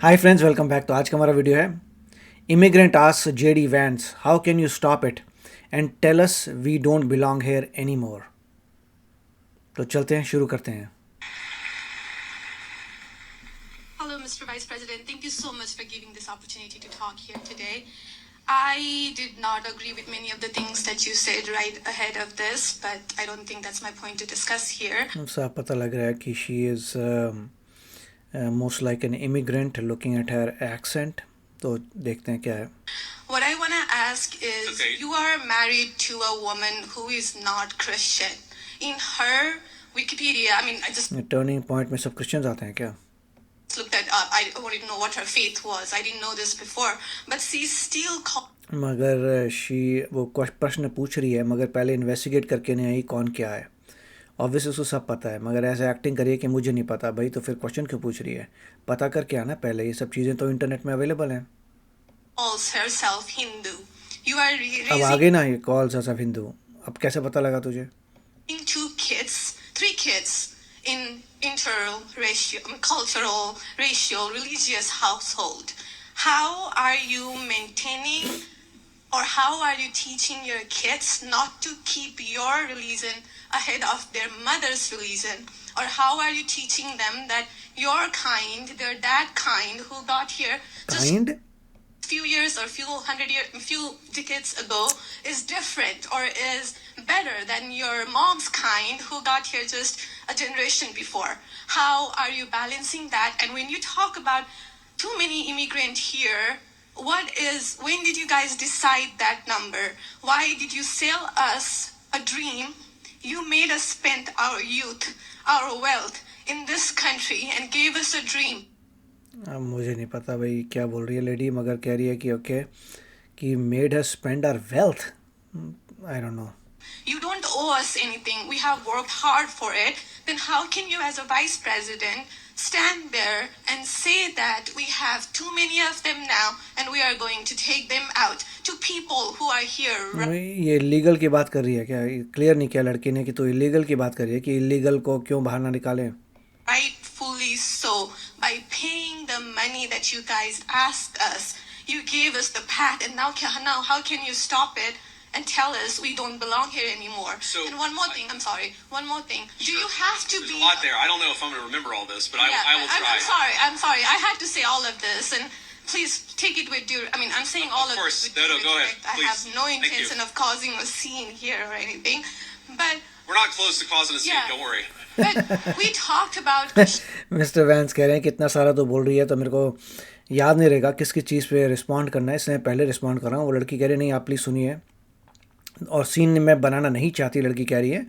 Hi friends, welcome back. तो आज का हमारा वीडियो है immigrant asks JD Vance how can you stop it and tell us we don't belong here any more. तो चलते हैं, शुरू करते हैं। Hello, Mr. Vice President. Thank you so much for giving this opportunity to talk here today. I did not agree with many of the things that you said right ahead of this, but I don't think that's my point to discuss here. साफ पता लग रहा है कि she is most like an immigrant looking at her accent. तो देखते हैं क्या है। What I want to ask is, Okay. you are married to a woman who is not Christian. In her Wikipedia, I mean, I just turning point में सब Christians आते हैं क्या? looked that up. I wanted to know what her faith was. I didn't know this before, but she's still called. मगर she वो प्रश्न पूछ रही है, मगर पहले इन्वेस्टिगेट करके नहीं आई कौन क्या है। ऑब्वियसली उसको सब पता है, मगर ऐसे एक्टिंग करिए कि मुझे नहीं पता। भाई तो फिर क्वेश्चन क्यों पूछ रही है? पता करके आना पहले। ये सब चीज़ें तो इंटरनेट में अवेलेबल हैं। Calls herself Hindu. You are अब raising आगे ना ये कॉल सा सब हिंदू, अब कैसे पता लगा तुझे? three kids in interracial, cultural, racial, religious household. How are you maintaining, or how are you teaching your kids not to keep your religion ahead of their mother's religion? Or how are you teaching them that your kind, their dad kind, who got here just kind few years or few decades ago is different or is better than your mom's kind who got here just a generation before? How are you balancing that? And when you talk about too many immigrants here, when did you guys decide that number? Why did you sell us a dream? You made us spend our youth, our wealth in this country and gave us a dream. अब मुझे नहीं पता भाई क्या बोल रही है lady, मगर कह रही है कि ओके कि made her spend our wealth. I don't know. You don't owe us anything. We have worked hard for it. Then how can you, as a vice president, stand there and say that we have too many of them now and we are going to take them out to people who are here ये illegal की बात कर रही है क्या? Clear नहीं किया लड़की ने कि तो इलीगल की बात कर रही है कि इलीगल को क्यों बाहर ना निकालें। rightfully so, by paying the money that you guys asked us? You gave us the path, and now how can you stop it and tell us we don't belong here anymore? So, and one more thing, I'm sorry, one more thing. Do Sure. you have to There's be a lot there. I don't know if I'm going to remember all this, but Yeah, I will try. I'm sorry. I had to say all of this, and please take it with your. I mean, I'm saying all Of of course. this with No, due go ahead. respect. I Please. have no Thank you. intention of causing a scene here or anything, but We're not close to causing a scene. Yeah. Don't worry. but we talked about. Mister Vance कह रहे हैं कि इतना सारा तो बोल रही है तो मेरे को याद नहीं रहेगा किस किस चीज़ पे रिस्पॉन्ड करना है, इसलिए पहले रिस्पॉन्ड कर रहा हूँ। वो लड़की कह रही है नहीं आप प्लीज़ सुनिए, और सीन में बनाना नहीं चाहती लड़की कह रही है।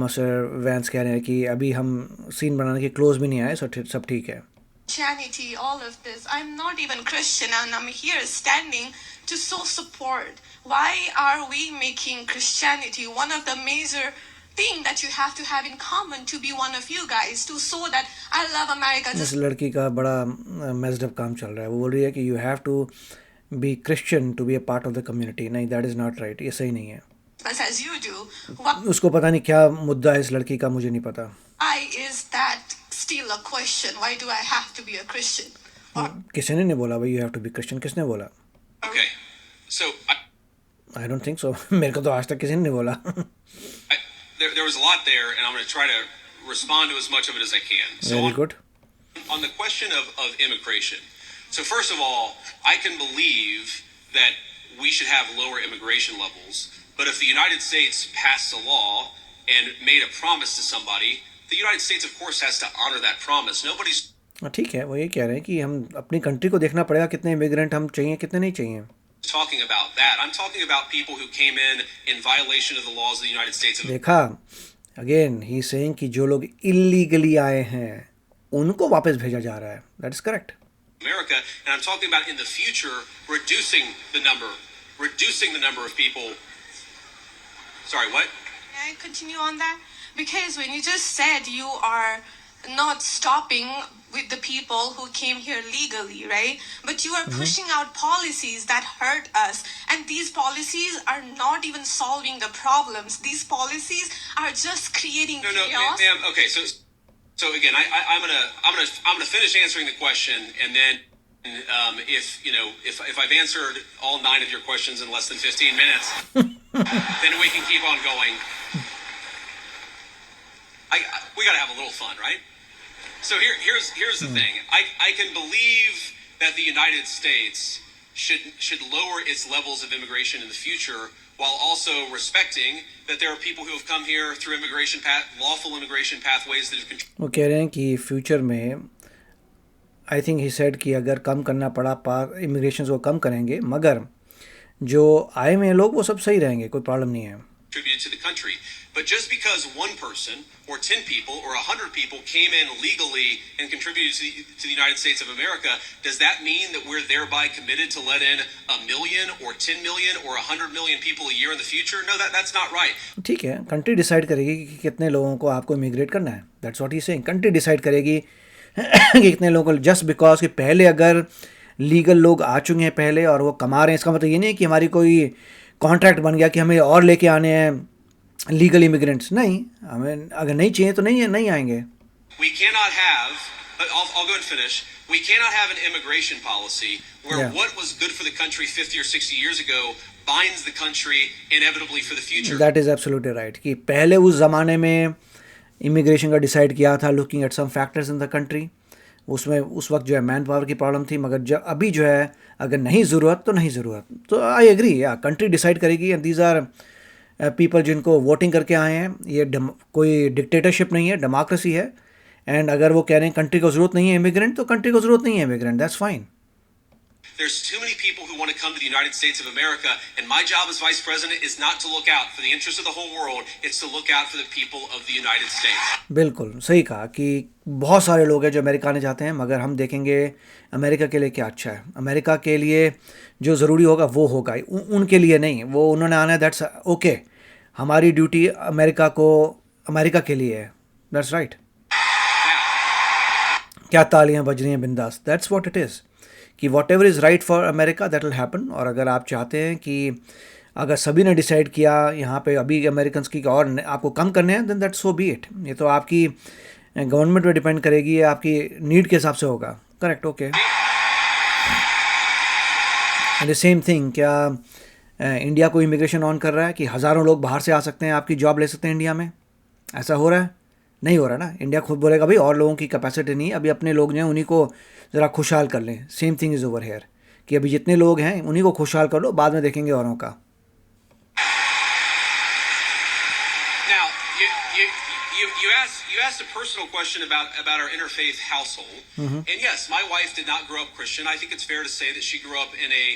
मिस्टर वैंस कह रहे हैं कि अभी हम सीन बनाने के क्लोज भी नहीं आए, सब ठीक है। Christianity, all of this. I'm not even Christian, and I'm here standing to show support. Why are we making Christianity one of the major thing that you have to have in common to be one of you guys to show that I love America? इस लड़की का बड़ा messed up काम चल रहा है। वो बोल रही है कि you have to be Christian to be a part of the community. नहीं, दैट इज़ नॉट राइट, ये सही नहीं है। Just as you do. उसको पता नहीं क्या मुद्दा है इस लड़की का, मुझे नहीं पता। Why is that still a question? Why do I have to be a Christian? Or किसी ने नहीं बोला भाई you have to be Christian. किसने बोला? Okay. So I don't think so. मेरे को तो आज तक किसी ने नहीं बोला। there was a lot there, and I'm going to try to respond to as much of it as I can. So very good. on the question of immigration. So first of all, I can believe that we should have lower immigration levels. But if the United States passed a law and made a promise to somebody, the United States, of course, has to honor that promise. Nobody's ठीक है, वो ये कह रहे हैं कि हम अपनी कंट्री को देखना पड़ेगा, कितने इमिग्रेंट हम चाहिए कितने नहीं चाहिए। talking about that. I'm talking about people who came in violation of the laws of the United States. देखा, अगेन ही सेइंग कि जो लोग इलीगली आए हैं उनको वापस भेजा जा रहा है। That is correct. America, and I'm talking about in the future reducing the number of people. Sorry, what? can I continue on that? Because when you just said you are not stopping with the people who came here legally, right? But you are pushing out policies that hurt us. And these policies are not even solving the problems. These policies are just creating No, chaos. ma'am. Okay, so So again, I'm gonna finish answering the question, and then if I've answered all 9 of your questions in less than 15 minutes, then we can keep on going. We gotta have a little fun, right? So here's the thing. I can believe that the United States should lower its levels of immigration in the future, while also respecting that there are people who have come here through lawful immigration pathways that have वो कह रहे हैं कि future में I think he said कि अगर कम करना पड़ा इमिग्रेशन को कम करेंगे, मगर जो आए हुए लोग वो सब सही रहेंगे, कोई प्रॉब्लम नहीं है. contributed to the country. But just because one person or 10 people or 100 people came in legally and contributed to the United States of America, does that mean that we're thereby committed to let in 1 million or 10 million or 100 million people a year in the future? No, that's not right. ठीक है, country decide करेगी कि कितने लोगों को आपको immigrate करना है. That's what he saying. Country decide करेगी कि कितने लोगों को, जस्ट बिकॉज कि पहले अगर लीगल लोग आ चुके हैं पहले और वो कमा रहे हैं, इसका मतलब ये नहीं है कि हमारी कोई कॉन्ट्रैक्ट बन गया कि हमें और लेके आने हैं लीगल इमिग्रेंट्स. नहीं, हमें अगर नहीं चाहिए तो नहीं आएंगे. We cannot have, I'll go and finish. We cannot have an immigration policy where what was good for the country 50 or 60 years ago binds the country inevitably for the future. That is absolutely right. कि पहले उस ज़माने में immigration का decide किया था looking at some factors in the country. उसमें उस वक्त जो है मैन पावर की प्रॉब्लम थी, मगर जब अभी जो है अगर नहीं ज़रूरत तो नहीं ज़रूरत. तो आई एग्री, या कंट्री डिसाइड करेगी. एंड दीज आर पीपल जिनको वोटिंग करके आए हैं. ये कोई डिक्टेटरशिप नहीं है, डेमोक्रेसी है. एंड अगर वो कह रहे हैं कंट्री को ज़रूरत नहीं है इमिग्रेंट, तो कंट्री को ज़रूरत नहीं है immigrant. That's fine. There's too many people who want to come to the United States of America, and my job as Vice President is not to look out for the interests of the whole world, it's to look out for the people of the United States. बिल्कुल सही कहा कि बहुत सारे लोग हैं जो America आने जाते हैं, मगर हम देखेंगे अमेरिका के लिए क्या अच्छा है. अमेरिका के लिए जो ज़रूरी होगा वो होगा, उनके लिए नहीं. वो उन्होंने आना है, दैट्स ओके. हमारी ड्यूटी अमेरिका के लिए है. That's right. क्या तालियां बज रही हैं बिंदास. दैट्स व्हाट इट इज़ कि what ever is right for America that will happen. और अगर आप चाहते हैं कि अगर सभी ने डिसाइड किया यहाँ पे अभी अमेरिकन की और आपको कम करने हैं, then that so be it. ये तो आपकी गवर्नमेंट पे डिपेंड करेगी, ये आपकी नीड के हिसाब से होगा. Correct. Okay. The same thing, क्या इंडिया को इमिग्रेशन ऑन कर रहा है कि हज़ारों लोग बाहर से आ सकते हैं, आपकी जॉब ले सकते हैं इंडिया में? ऐसा हो रहा है? नहीं हो रहा ना. इंडिया खुद बोलेगा भाई और लोगों की कैपेसिटी नहीं, अभी अपने लोग जो हैं उन्हीं को ज़रा खुशहाल कर लें. Same thing is over here कि अभी जितने लोग हैं उन्हीं को खुशहाल कर लो, बाद में देखेंगे औरों का. Now, you asked a personal question about our interfaith household. And yes, my wife did not grow up Christian. I think it's fair to say that she grew up in a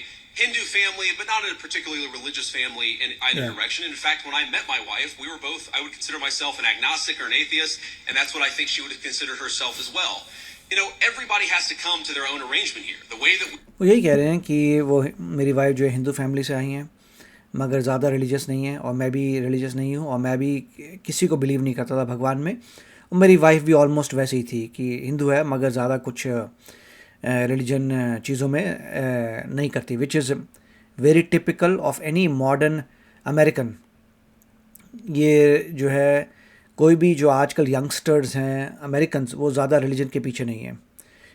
Hindu family, but not in a particularly religious family in either direction. In fact, when I met my wife, I would consider myself an agnostic or an atheist, and that's what I think she would have considered herself as well. Everybody has to come to their own arrangement here. The way that वो यही कह रहे हैं कि वो मेरी wife जो है हिंदू फैमिली से आई हैं, मगर ज़्यादा रिलीजियस नहीं है, और मैं भी रिलीजियस नहीं हूँ, और मैं भी किसी को बिलीव नहीं करता था भगवान में. और मेरी वाइफ भी ऑलमोस्ट वैसे ही थी कि हिंदू है मगर ज़्यादा कुछ रिलीजन चीज़ों में नहीं करती, which is very typical of any modern American. ये जो है कोई भी जो आजकल यंगस्टर्स हैं अमेरिकन्स, वो ज़्यादा रिलीजन के पीछे नहीं है,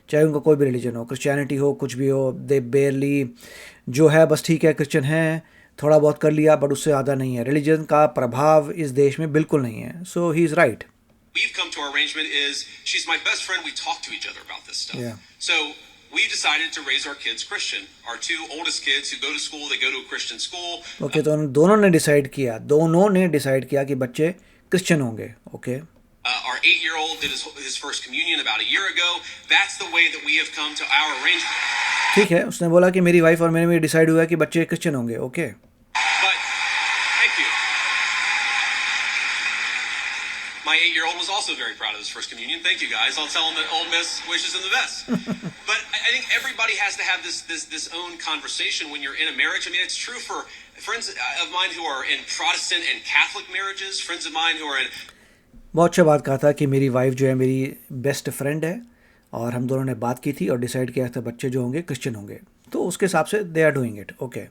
चाहे उनका कोई भी रिलीजन हो, क्रिश्चियनिटी हो, कुछ भी हो. दे बेयरली जो है बस ठीक है क्रिश्चियन हैं, थोड़ा बहुत कर लिया, बट उससे ज़्यादा नहीं है. रिलीजन का प्रभाव इस देश में बिल्कुल नहीं है. So he is right. we've come to our arrangement is she's my best friend. We talk to each other about this stuff. Yeah. So we decided to raise our kids Christian. Our 2 oldest kids who go to school, they go to a Christian school. Okay. तो दोनों ने decide किया कि बच्चे Christian होंगे. Okay. Our 8-year-old did his first communion about a year ago. That's the way that we have come to our arrangement. ठीक है. उसने बोला कि मेरी वाइफ और मैंने भी डिसाइड हुआ कि बच्चे क्रिश्चियन होंगे. Okay. But thank you. My 8-year-old was also very proud of his first communion. Thank you, guys. I'll tell him that Ole Miss wishes him the best. But I think everybody has to have this own conversation when you're in a marriage. I mean, it's true for friends of mine who are in Protestant and Catholic marriages, friends of mine who are in... बहुत अच्छा बात कहा था कि मेरी wife जो है मेरी बेस्ट फ्रेंड है, और हम दोनों ने बात की थी और डिसाइड किया था बच्चे जो होंगे क्रिश्चियन होंगे, तो उसके हिसाब से they are doing it. Okay.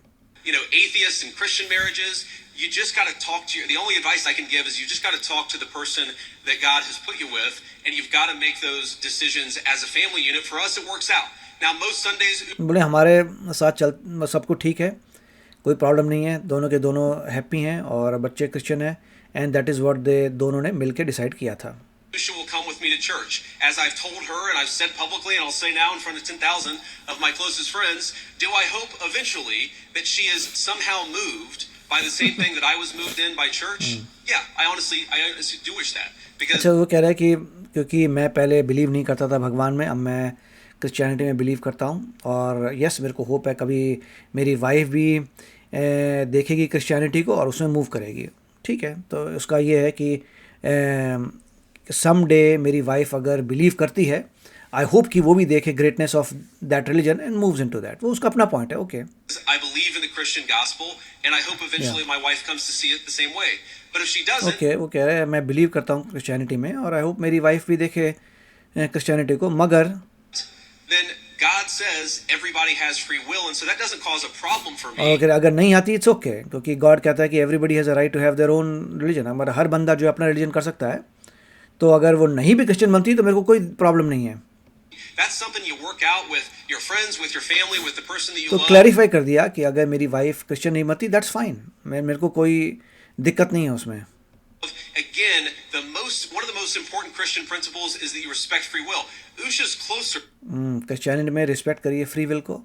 atheist and Christian marriages, you just got to talk to the only advice I can give is you just got to talk to the person that God has put you with, and you've got to make those decisions as a family unit. For us, it works out. Now, most Sundays, बोले हमारे साथ चल सब कुछ ठीक है, कोई problem नहीं है, दोनों के दोनों हैप्पी हैं और बच्चे क्रिश्चियन हैं, and that is what they दोनों ने मिल के डिसाइड किया था. Lucia will come with me to church. As I've told her and I've said publicly and I'll say now in front of 10,000 of my closest friends, do I hope eventually that she is somehow moved by the same thing that I was moved in by church? Yeah, I honestly do wish that. Because अच्छा, वो कह रहा है कि क्योंकि मैं पहले believe नहीं करता था भगवान में, अब मैं क्रिश्चियनिटी में बिलीव करता हूँ, और यस मेरे को होप है कभी मेरी वाइफ भी देखेगी क्रिश्चियनिटी को और उसमें मूव करेगी. ठीक है, तो उसका ये है कि सम डे मेरी वाइफ अगर बिलीव करती है, आई होप कि वो भी देखे greatness of that religion and moves into that. वो उसका अपना पॉइंट है. Okay, I believe in the Christian gospel, and I hope eventually my wife comes to see it the same way. But if she doesn't, okay, वो कह रहा है मैं believe करता हूँ क्रिश्चियनिटी में और आई होप मेरी वाइफ भी देखे क्रिश्चियनिटी को, मगर then God says everybody has free will, and so that doesn't cause a problem for me. और अगर नहीं आती इट्स ओके, क्योंकि गॉड कहता है कि everybody has a right to have their own religion. हमारा हर बंदा जो अपना रिलीजन कर सकता है, तो अगर वो नहीं भी क्रिश्चियन बनती तो मेरे को कोई प्रॉब्लम नहीं है. That's something you work out with your friends, with your family, with the person that you तो love. क्लैरिफाई कर दिया कि अगर मेरी वाइफ क्रिश्चियन नहीं बनती दैट्स फाइन, मेरे को कोई दिक्कत नहीं है उसमें. Again, one of the most important Christian principles is that you respect free will. Usha's closer Christianity में रिस्पेक्ट करिए फ्री विल को,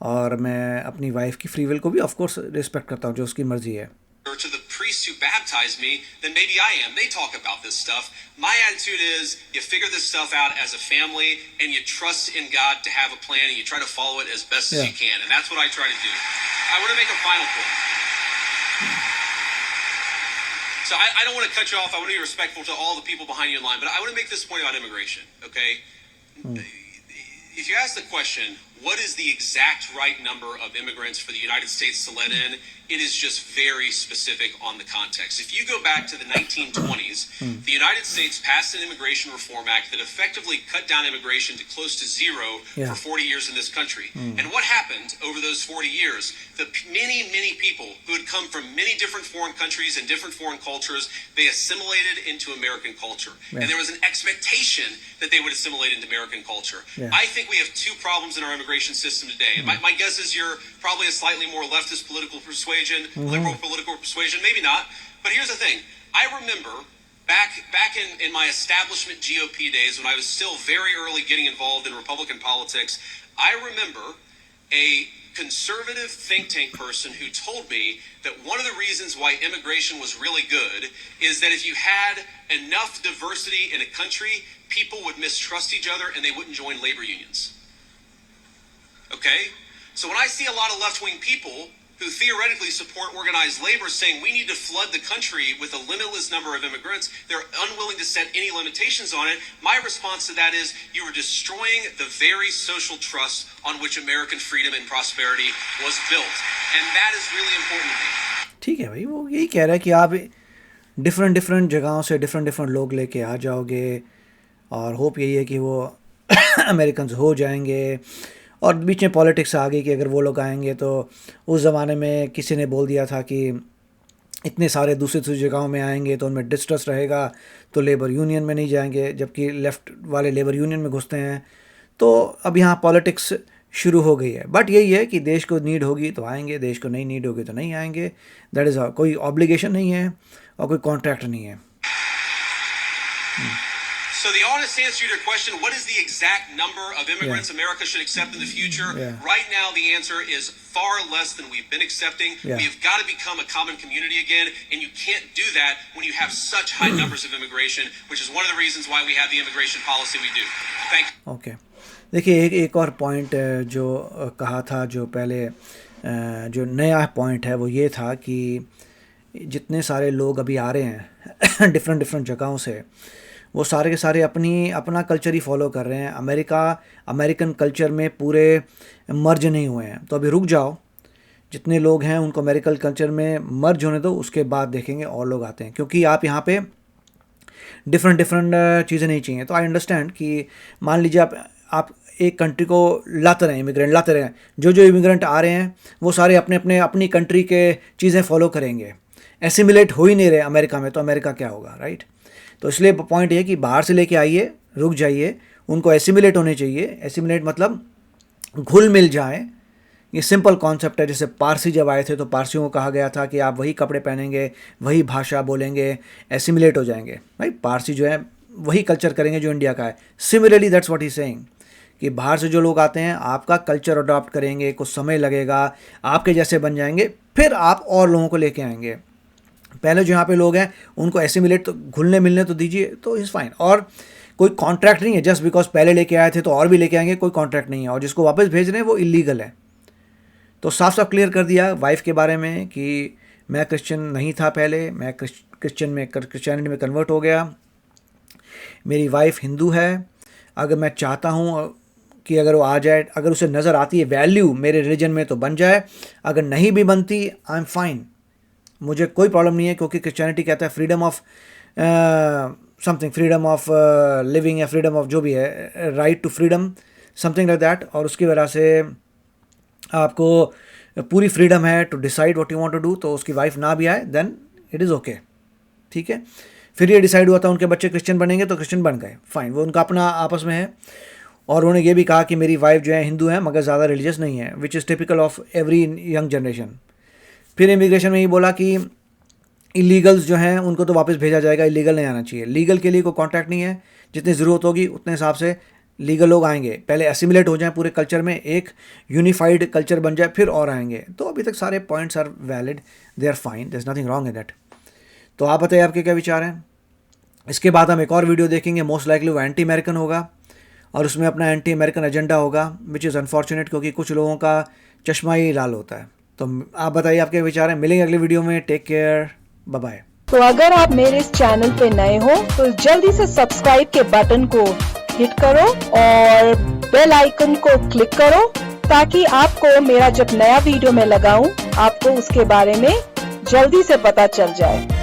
और मैं अपनी वाइफ की फ्री विल को भी ऑफ कोर्स रिस्पेक्ट करता हूँ, जो उसकी मर्जी है. to the priests who baptized me than maybe I am. They talk about this stuff. My attitude is you figure this stuff out as a family and you trust in God to have a plan and you try to follow it as best as you can. And that's what I try to do. I want to make a final point. So I don't want to cut you off. I want to be respectful to all the people behind you in line. But I want to make this point about immigration, okay? If you ask the question, what is the exact right number of immigrants for the United States to let in, it is just very specific on the context. If you go back to the 1920s, the United States passed an Immigration Reform Act that effectively cut down immigration to close to zero for 40 years in this country. And what happened over those 40 years? The many people who had come from many different foreign countries and different foreign cultures, they assimilated into American culture. And there was an expectation that they would assimilate into American culture. I think we have two problems in our immigration system today. And my guess is you're probably a slightly more leftist political persuasion, liberal political persuasion, maybe not. But here's the thing. I remember back in my establishment GOP days when I was still very early getting involved in Republican politics, I remember a conservative think tank person who told me that one of the reasons why immigration was really good is that if you had enough diversity in a country, people would mistrust each other and they wouldn't join labor unions. Okay? So when I see a lot of left-wing people who theoretically support organized labor saying we need to flood the country with a limitless number of immigrants, they're unwilling to set any limitations on it. My response to that is you are destroying the very social trust on which American freedom and prosperity was built. And that is really important to me. ठीक है भाई, वो यही कह रहा है कि आप डिफरेंट जगहों से डिफरेंट लोग लेके आ जाओगे, और होप यही है कि वो अमेरिकन हो जाएंगे. और बीच में पॉलिटिक्स आ गई कि अगर वो लोग आएंगे तो उस ज़माने में किसी ने बोल दिया था कि इतने सारे दूसरी जगहों में आएंगे तो उनमें डिस्ट्रस्ट रहेगा, तो लेबर यूनियन में नहीं जाएंगे, जबकि लेफ़्ट वाले लेबर यूनियन में घुसते हैं. तो अब यहाँ पॉलिटिक्स शुरू हो गई है. बट यही है कि देश को नीड होगी तो आएंगे, देश को नहीं नीड होगी तो नहीं आएंगे. दैट इज़ कोई ऑब्लिगेशन नहीं है और कोई कॉन्ट्रैक्ट नहीं है. So the honest answer to your question, what is the exact number of immigrants America should accept in the future? Right now, the answer is far less than we've been accepting. We've got to become a common community again, and you can't do that when you have such high numbers of immigration, which is one of the reasons why we have the immigration policy we do. Thank you. Okay. देखिए एक और point जो कहा था, जो पहले जो नया पॉइंट है वो ये था कि जितने सारे लोग अभी आ रहे हैं डिफरेंट जगहों से, वो सारे के सारे अपना कल्चर ही फॉलो कर रहे हैं. अमेरिकन कल्चर में पूरे मर्ज नहीं हुए हैं. तो अभी रुक जाओ, जितने लोग हैं उनको अमेरिकन कल्चर में मर्ज होने दो, उसके बाद देखेंगे और लोग आते हैं. क्योंकि आप यहाँ पे डिफरेंट चीज़ें नहीं चाहिए. तो आई अंडरस्टैंड कि मान लीजिए आप एक कंट्री को लाते रहें, इमिग्रेंट लाते रहें, जो इमिग्रेंट आ रहे हैं वो सारे अपनी कंट्री के चीज़ें फॉलो करेंगे. एसिमिलेट हो ही नहीं रहे अमेरिका में, तो अमेरिका क्या होगा, राइट। तो इसलिए पॉइंट ये है कि बाहर से लेके आइए, रुक जाइए, उनको एसिमिलेट होने चाहिए। एसिमिलेट मतलब घुल मिल जाए। ये सिंपल कॉन्सेप्ट है। जैसे पारसी जब आए थे तो पारसियों को कहा गया था कि आप वही कपड़े पहनेंगे, वही भाषा बोलेंगे, एसिमिलेट हो जाएंगे, राइट। पारसी जो है वही कल्चर करेंगे जो इंडिया का है। Similarly that's what he saying कि बाहर से जो लोग आते हैं आपका कल्चर अडॉप्ट करेंगे, कुछ समय लगेगा, आपके जैसे बन जाएंगे, फिर आप और लोगों को लेके आएंगे। पहले जो यहाँ पे लोग हैं उनको एसिमिलेट तो घुलने मिलने तो दीजिए, तो इज़ फाइन। और कोई कॉन्ट्रैक्ट नहीं है, जस्ट बिकॉज पहले लेके आए थे तो और भी लेके आएंगे, कोई कॉन्ट्रैक्ट नहीं है। और जिसको वापस भेज रहे हैं वो इलीगल है। तो साफ साफ क्लियर कर दिया वाइफ के बारे में कि मैं क्रिश्चियन नहीं था पहले, मैं क्रिश्चियनिटी में कन्वर्ट हो गया। मेरी वाइफ हिंदू है। अगर मैं चाहता हूँ कि अगर वो आ जाए, अगर उसे नज़र आती है वैल्यू मेरे रिलीजन में तो बन जाए, अगर नहीं भी बनती आई एम फाइन, मुझे कोई प्रॉब्लम नहीं है। क्योंकि क्रिश्चियनिटी कहता है freedom of something, freedom of living या फ्रीडम ऑफ जो भी है, right to freedom, something like that. और उसकी वजह से आपको पूरी फ्रीडम है to decide what you want to do. तो उसकी वाइफ ना भी आए देन इट इज़ ओके, ठीक है। फिर ये डिसाइड हुआ था उनके बच्चे क्रिश्चियन बनेंगे तो क्रिश्चियन बन गए, फाइन, वो उनका अपना आपस में है। और उन्होंने ये भी कहा कि मेरी वाइफ जो है हिंदू है मगर ज़्यादा रिलीजियस नहीं है, which is typical of every young generation. फिर इमिग्रेशन में ये बोला कि इलीगल्स जो हैं उनको तो वापस भेजा जाएगा, इलीगल नहीं आना चाहिए। लीगल के लिए कोई कॉन्ट्रैक्ट नहीं है, जितनी ज़रूरत होगी उतने हिसाब से लीगल लोग आएंगे। पहले एसिमिलेट हो जाएं पूरे कल्चर में, एक यूनिफाइड कल्चर बन जाए, फिर और आएंगे। तो अभी तक सारे points are valid, they are fine, there is nothing wrong in that. तो आप बताइए आपके क्या विचार हैं। इसके बाद हम एक और वीडियो देखेंगे, मोस्ट लाइकली वो एंटी अमेरिकन होगा और उसमें अपना एंटी अमेरिकन एजेंडा होगा, विच इज़ अनफॉर्चुनेट क्योंकि कुछ लोगों का चश्मा ही लाल होता है। तो आप बताइए आपके विचार हैं। मिलेंगे अगली वीडियो में, टेक केयर, बाय बाय। तो अगर आप मेरे इस चैनल पे नए हो तो जल्दी से सब्सक्राइब के बटन को हिट करो और बेल आइकन को क्लिक करो ताकि आपको मेरा जब नया वीडियो मैं लगाऊं आपको उसके बारे में जल्दी से पता चल जाए।